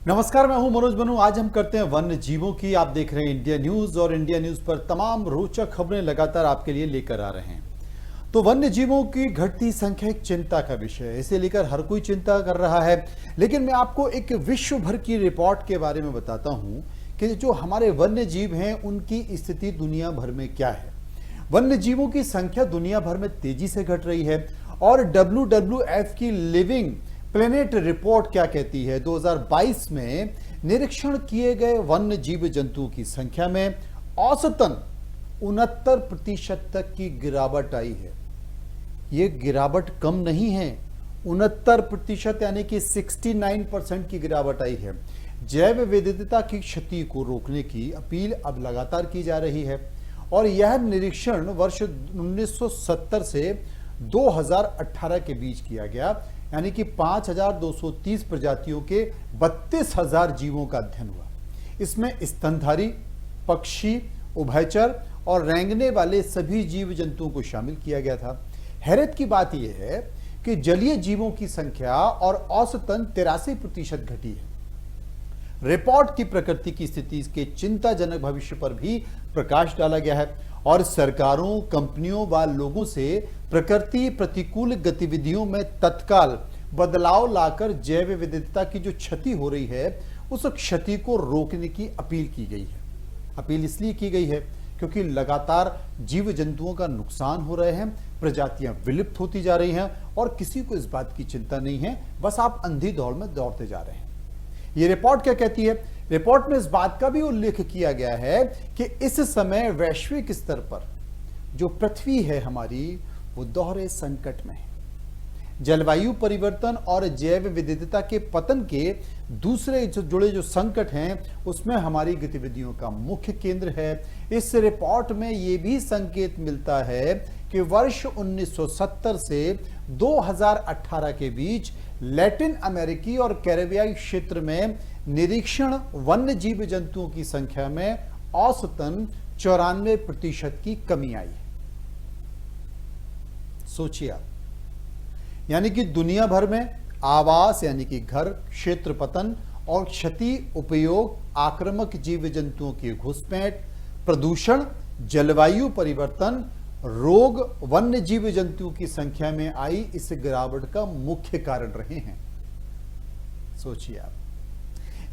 नमस्कार, मैं हूं मनोज बनू। आज हम करते हैं वन्य जीवों की। आप देख रहे हैं इंडिया न्यूज और इंडिया न्यूज पर तमाम रोचक खबरें लगातार आपके लिए लेकर आ रहे हैं। तो वन्य जीवों की घटती संख्या एक चिंता का विषय है, इसे लेकर हर कोई चिंता कर रहा है। लेकिन मैं आपको एक विश्व भर की रिपोर्ट के बारे में बताता हूं कि जो हमारे वन्य जीव हैं उनकी स्थिति दुनिया भर में क्या है। वन्य जीवों की संख्या दुनिया भर में तेजी से घट रही है और WWF की लिविंग प्लेनेट रिपोर्ट क्या कहती है, 2022 में निरीक्षण किए गए वन्य जीव जंतुओं की संख्या में औसतन 69% तक की गिरावट आई है। ये गिरावट कम नहीं है, 69% यानी कि 69% की गिरावट आई है। जैव विविधता की क्षति को रोकने की अपील अब लगातार की जा रही है और यह निरीक्षण वर्ष 1970 से 2018 के बीच किया गया, यानी कि 5230 प्रजातियों के 32,000 जीवों का अध्ययन हुआ। इसमें स्तनधारी, पक्षी, उभयचर और रेंगने वाले सभी जीव जंतुओं को शामिल किया गया था। हैरत की बात यह है कि जलीय जीवों की संख्या और औसतन 83% घटी है। रिपोर्ट की प्रकृति की स्थिति के चिंताजनक भविष्य पर भी प्रकाश डाला गया है और सरकारों, कंपनियों व लोगों से प्रकृति प्रतिकूल गतिविधियों में तत्काल बदलाव लाकर जैव विविधता की जो क्षति हो रही है उस क्षति को रोकने की अपील की गई है। अपील इसलिए की गई है क्योंकि लगातार जीव जंतुओं का नुकसान हो रहे हैं, प्रजातियां विलुप्त होती जा रही हैं और किसी को इस बात की चिंता नहीं है, बस आप अंधी दौड़ में दौड़ते जा रहे हैं। ये रिपोर्ट क्या कहती है? रिपोर्ट में इस बात का भी उल्लेख किया गया है कि इस समय वैश्विक स्तर पर जो पृथ्वी है हमारी, वो दोहरे संकट में है। जलवायु परिवर्तन और जैव विविधता के पतन के दूसरे जुड़े जो संकट हैं उसमें हमारी गतिविधियों का मुख्य केंद्र है। इस रिपोर्ट में यह भी संकेत मिलता है कि वर्ष 1970 से 2018 के बीच लैटिन अमेरिकी और कैरेबियाई क्षेत्र में निरीक्षण वन्य जीव जंतुओं की संख्या में औसतन 94% की कमी आई है। सोचिए आप, यानी कि दुनिया भर में आवास यानी कि घर, क्षेत्र पतन और क्षति, उपयोग, आक्रामक जीव जंतुओं की घुसपैठ, प्रदूषण, जलवायु परिवर्तन, रोग वन्य जीव जंतुओं की संख्या में आई इस गिरावट का मुख्य कारण रहे हैं। सोचिए आप,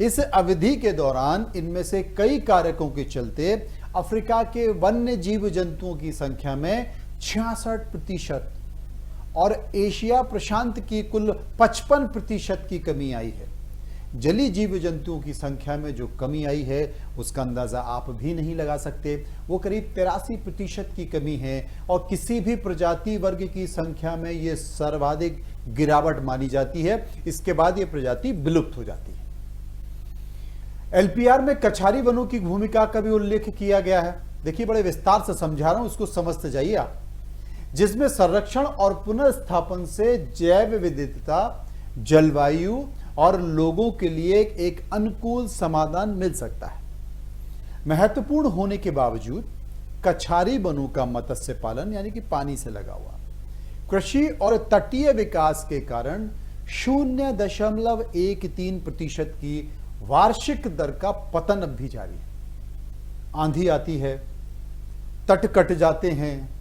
इस अवधि के दौरान इनमें से कई कारकों के चलते अफ्रीका के वन्य जीव जंतुओं की संख्या में 66% और एशिया प्रशांत की कुल 55% की कमी आई है। जलीय जीव जंतुओं की संख्या में जो कमी आई है उसका अंदाजा आप भी नहीं लगा सकते। वो करीब 83% की कमी है और किसी भी प्रजाति वर्ग की संख्या में ये सर्वाधिक गिरावट मानी जाती है। इसके बाद ये प्रजाति विलुप्त हो जाती है। LPR में कछारी वनों की भूमिका का भी उल्लेख किया गया है। देखिए, बड़े विस्तार से समझा रहा हूं, इसको समझते जाइए आप। जिसमें संरक्षण और पुनर्स्थापन से जैव विविधता, जलवायु और लोगों के लिए एक अनुकूल समाधान मिल सकता है। महत्वपूर्ण होने के बावजूद कछारी वनों का मत्स्य पालन यानी कि पानी से लगा हुआ कृषि और तटीय विकास के कारण 0.13% की वार्षिक दर का पतन अब भी जारी है। आंधी आती है, तट कट जाते हैं,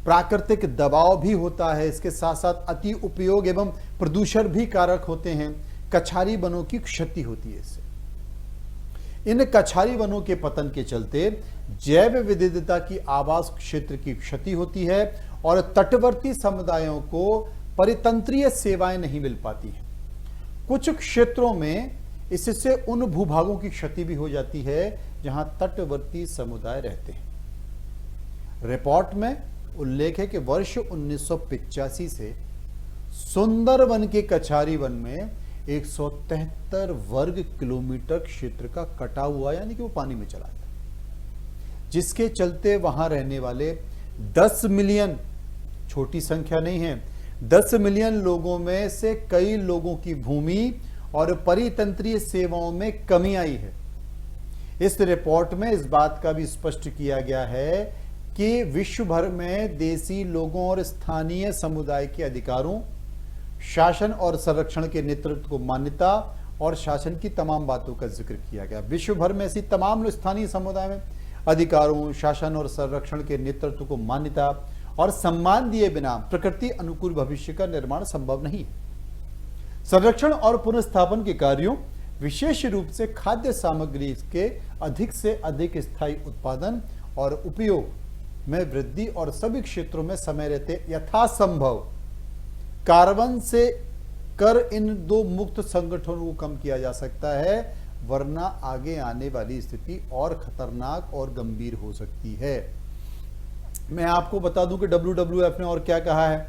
प्राकृतिक दबाव भी होता है, इसके साथ साथ अति उपयोग एवं प्रदूषण भी कारक होते हैं। कछारी वनों की क्षति होती है इससे। इन कछारी वनों के पतन के चलते जैव विविधता की आवास क्षेत्र की क्षति होती है और तटवर्ती समुदायों को परितंत्रीय सेवाएं नहीं मिल पाती हैं। कुछ क्षेत्रों में इससे उन भूभागों की क्षति भी हो जाती है जहां तटवर्ती समुदाय रहते हैं। रिपोर्ट में उल्लेख है कि वर्ष 1985 से सुंदरवन के कछारी वन में 173 वर्ग किलोमीटर क्षेत्र का कटा हुआ यानी कि वो पानी में चला गया, जिसके चलते वहां रहने वाले 10 मिलियन, छोटी संख्या नहीं है, 10 मिलियन लोगों में से कई लोगों की भूमि और परितंत्रीय सेवाओं में कमी आई है। इस रिपोर्ट में इस बात का भी स्पष्ट किया गया है कि विश्व भर में देसी लोगों और स्थानीय समुदाय के अधिकारों, शासन और संरक्षण के नेतृत्व को मान्यता और शासन की तमाम बातों का जिक्र किया गया। विश्व भर में ऐसी तमाम स्थानीय समुदाय में अधिकारों, शासन और संरक्षण के नेतृत्व को मान्यता और सम्मान दिए बिना प्रकृति अनुकूल भविष्य का निर्माण संभव नहीं है। संरक्षण और पुनर्स्थापन के कार्यों, विशेष रूप से खाद्य सामग्री के अधिक से अधिक स्थायी उत्पादन और उपयोग में वृद्धि और सभी क्षेत्रों में समय रहते यथासंभव कार्बन से कर इन दो मुक्त संगठनों को कम किया जा सकता है, वरना आगे आने वाली स्थिति और खतरनाक और गंभीर हो सकती है। मैं आपको बता दूं कि WWF ने और क्या कहा है।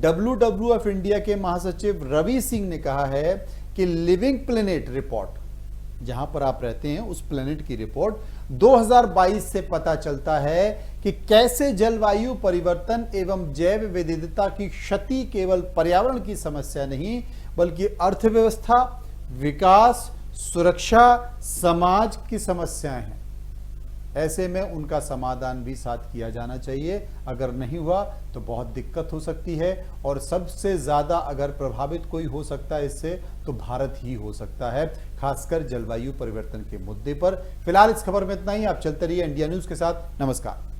WWF इंडिया के महासचिव रवि सिंह ने कहा है कि लिविंग प्लेनेट रिपोर्ट, जहां पर आप रहते हैं उस प्लेनेट की रिपोर्ट 2022 से पता चलता है कि कैसे जलवायु परिवर्तन एवं जैव विविधता की क्षति केवल पर्यावरण की समस्या नहीं बल्कि अर्थव्यवस्था, विकास, सुरक्षा, समाज की समस्याएं हैं। ऐसे में उनका समाधान भी साथ किया जाना चाहिए। अगर नहीं हुआ तो बहुत दिक्कत हो सकती है और सबसे ज्यादा अगर प्रभावित कोई हो सकता है इससे तो भारत ही हो सकता है, खासकर जलवायु परिवर्तन के मुद्दे पर। फिलहाल इस खबर में इतना ही। आप चलते रहिए इंडिया न्यूज के साथ। नमस्कार।